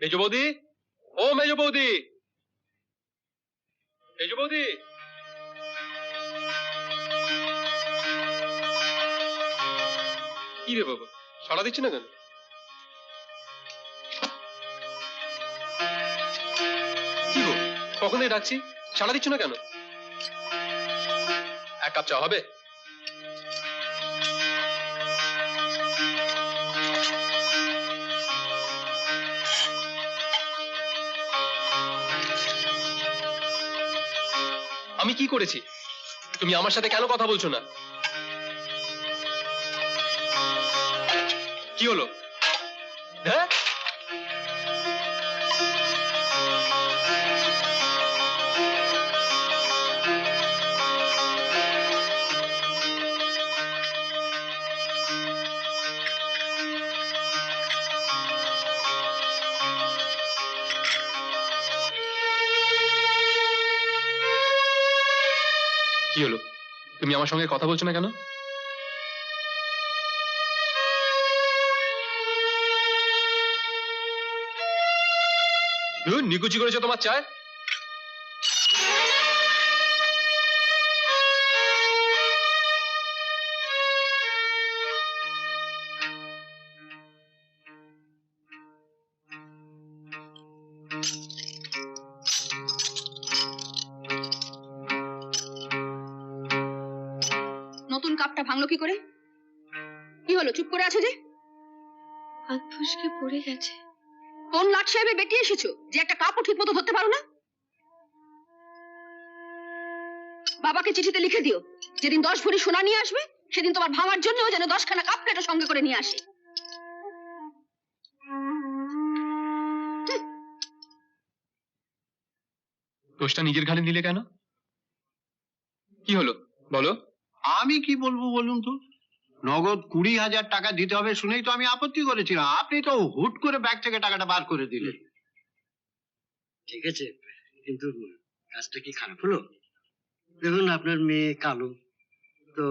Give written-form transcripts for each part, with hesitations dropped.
মেজ বৌদি, ও মেজ বৌদি, মেজ বৌদি, কি রে বাবা, সাড়া দিচ্ছি না কেন? কি গো, কখন থেকে ডাকছি, সাড়া দিচ্ছ না কেন? এক কাপ চা হবে? আমি কি করেছি? তুমি আমার সাথে কেন কথা বলছো না? কি হলো? হ্যাঁ, কি হলো? তুমি আমার সঙ্গে কথা বলছো না কেন? নিকুচি করেছো তোমার চায়? নতুন কাপটা ভাঙলো কি করে? কি হলো, চুপ করে আছো যে? হাত ফসকে পড়ে গেছে। কোন লাট সাহেবে বেটি এসেছো যে একটা কাপও ঠিক মতো ধরতে পারো না? বাবাকে চিঠিতে লিখে দিও, যেদিন 10 ভরি সোনা নিয়ে আসবে সেদিন তোমার ভাঙার জন্য যেন 10খানা কাপ প্লেটও সঙ্গে করে নিয়ে আসে। দোষটা নিজের ঘাড়ে নিলে কেন? কি হলো বলো? আমি কি বলবো বলুন তো? নগদ 20,000 টাকা দিতে হবে শুনেই তো আমি আপত্তি করেছিলাম, আপনি তো হুট করে ব্যাগ থেকে টাকাটা বার করে দিলেন। ঠিক আছে, কিন্তু কাজটা কি খারাপ হলো? দেখুন, আপনার মেয়ে কালো, তো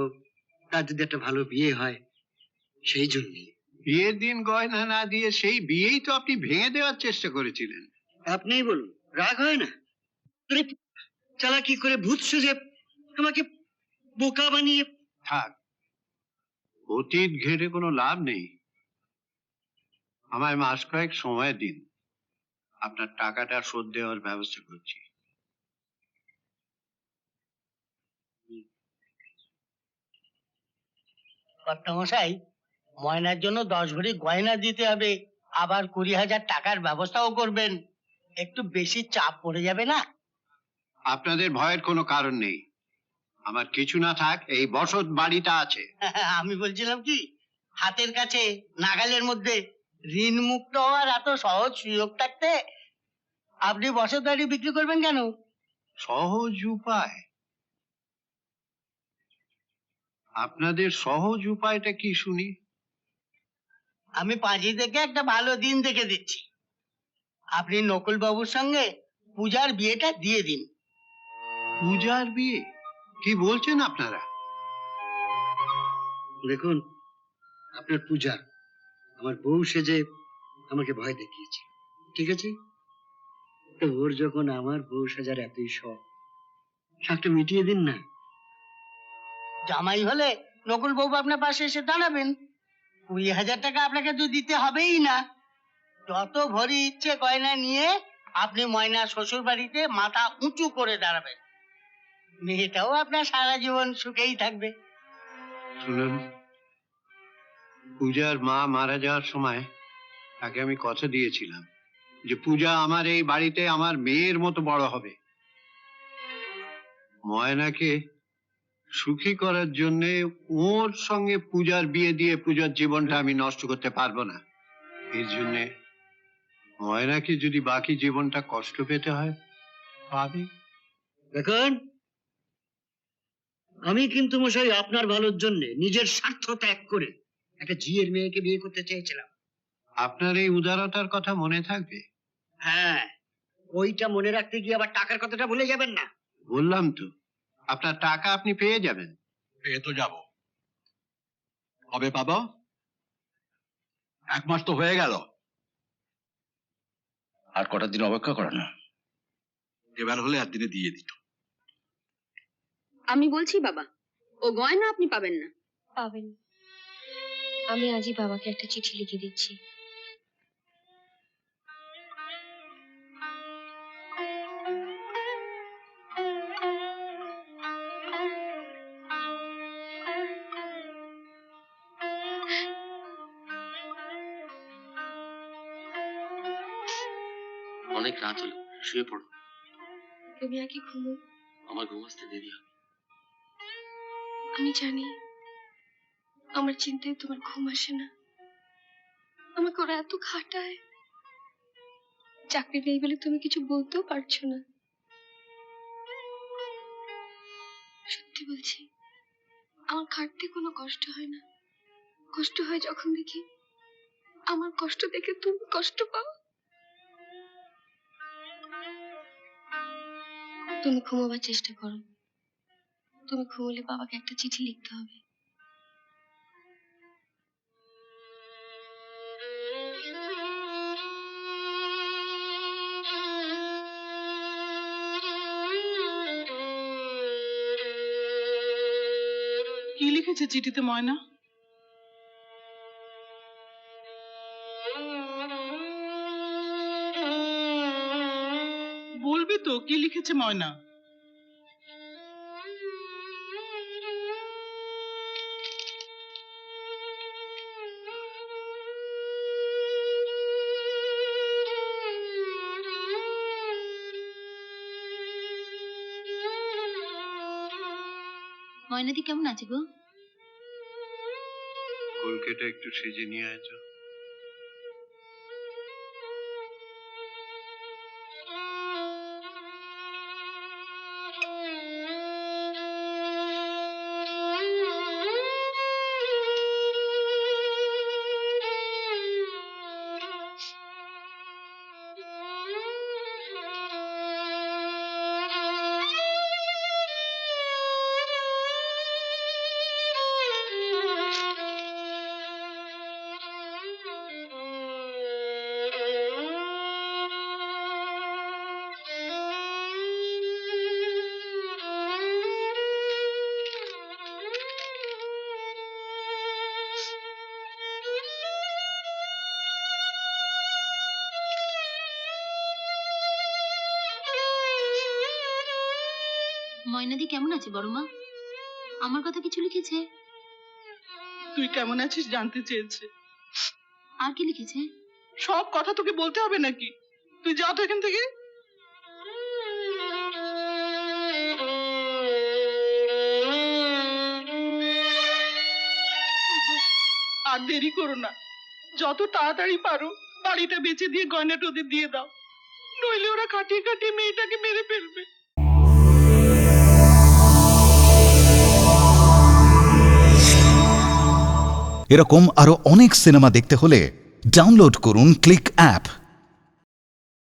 তার যদি একটা ভালো বিয়ে হয়, সেই জন্যে। বিয়ের দিন গয়না না দিয়ে সেই বিয়েই তো আপনি ভেঙে দেওয়ার চেষ্টা করেছিলেন। আপনিই বলুন, রাগ হয় না? চালাকি করে ভূত সেজে আমাকে বোকা বানিয়ে। থাক, অতীত ঘেটে কোনো লাভ নেই। আমায় মাস কয়েক সময় দিন, আপনার টাকাটা শোধ দেওয়ার ব্যবস্থা করছি। কর্তামশাই, ময়নার জন্য 10 ভরি গয়না দিতে হবে, আবার 20,000 টাকার ব্যবস্থাও করবেন। একটু বেশি চাপ পড়ে যাবে না? আপনাদের ভয়ের কোনো কারণ নেই, আমার কিছু না থাক এই বসত বাড়িটা আছে। আমি বলছিলাম কি, হাতের কাছে নাগালের মধ্যে ঋণ মুক্ত হওয়ার এত সহজ সুযোগ থাকতে আপনি বসত বাড়ি বিক্রি করবেন কেন? সহজ উপায়? আপনাদের সহজ উপায়টা কি শুনি? আমি পাঁজি থেকে একটা ভালো দিন দেখে দিচ্ছি, আপনি নকুল বাবুর সঙ্গে পূজার বিয়েটা দিয়ে দিন। পূজার বিয়ে? কি বলছেন আপনারা? দেখুন, আপনার পূজা আমার বউ সেজে আমাকে ভয় দেখিয়েছে, ঠিক আছে? তো ওর যখন আমার বউ সাজার এতই শখ, শখটা মিটিয়ে দিন না। জামাই হলে নকুল বাবু আপনার পাশে এসে দাঁড়াবেন। 20,000 টাকা আপনাকে তো দিতে হবেই না। যত ভরি ইচ্ছে গয়না নিয়ে আপনি ময়না শ্বশুর বাড়িতে মাথা উঁচু করে দাঁড়াবেন। মেয়েটাও আপনার সারা জীবন সুখেই থাকবে। শুনুন, পূজার মা মারা যাওয়ার সময় তাকে আমি কথা দিয়েছিলাম যে পূজা আমার এই বাড়িতে আমার মেয়ের মতো বড় হবে। ময়নাকে সুখী করার জন্য ওর সঙ্গে পূজার বিয়ে দিয়ে পূজার জীবনটা আমি নষ্ট করতে পারবো না। এর জন্য ময়নাকে যদি বাকি জীবনটা কষ্ট পেতে হয়, পাবে। দেখুন, আমি কিন্তু মশাই আপনার ভালোর জন্য নিজের স্বার্থ ত্যাগ করে একটা ঝিয়ের মেয়েকে বিয়ে করতে চেয়েছিলাম। আপনার এই উদারতার কথা মনে থাকবে? হ্যাঁ, ওইটা মনে রাখতে গিয়ে আবার টাকার কথাটা ভুলে যাবেন না। বললাম তো, আপনার টাকা আপনি পেয়ে যাবেন। পেয়ে তো যাব, কবে পাবো? 1 মাস তো হয়ে গেল। আর কটা দিন অপেক্ষা করা না। এবার হলে একদিনে দিয়ে দিত। আমি বলছি বাবা, ও গয়না আপনি পাবেন না। পাবেন। আমি আজই বাবাকে একটা চিঠি লিখে দিচ্ছি। অনেক রাত হলো, শুয়ে পড়ো। তুমি আগে ঘুমো। আমার ঘুম আসতে দেরি হবে। আমি জানি আমার চিন্তায় তোমার ঘুম আসে না। আমাকে ওরা এত খাটায়, চাকরি নেই বলে তুমি কিছু বলতেও পারছো না। সত্যি বলছি, আমার খাটতে কোনো কষ্ট হয় না। কষ্ট হয় যখন দেখি আমার কষ্ট দেখে তুমি কষ্ট পাও। তুমি ঘুমোবার চেষ্টা করো। তুমি ঘুমোলে বাবাকে একটা চিঠি লিখতে হবে। কি লিখেছে চিঠিতে ময়না? বলবি তো কি লিখেছে ময়না? ময়নাদি কেমন আছে গো? কলকেটা একটু সেজে নিয়ে আছো। ময়নাদি কেমন আছে বড় মা? আমার কথা কিছু লিখেছে? তুই কেমন আছিস জানতে চেয়েছে। আর কি লিখেছে? সব কথা তোকে বলতে হবে নাকি? তুই যা তো এখান থেকে। আর দেরি করো না, যত তাড়াতাড়ি পারো বাড়িটা বেচে দিয়ে গয়নাটা ওদের দিয়ে দাও, নইলে ওরা কাটিয়ে কাটিয়ে মেয়েটাকে মেরে ফেলবে। এরকম আরো অনেক সিনেমা দেখতে হলে ডাউনলোড করুন ক্লিক অ্যাপ।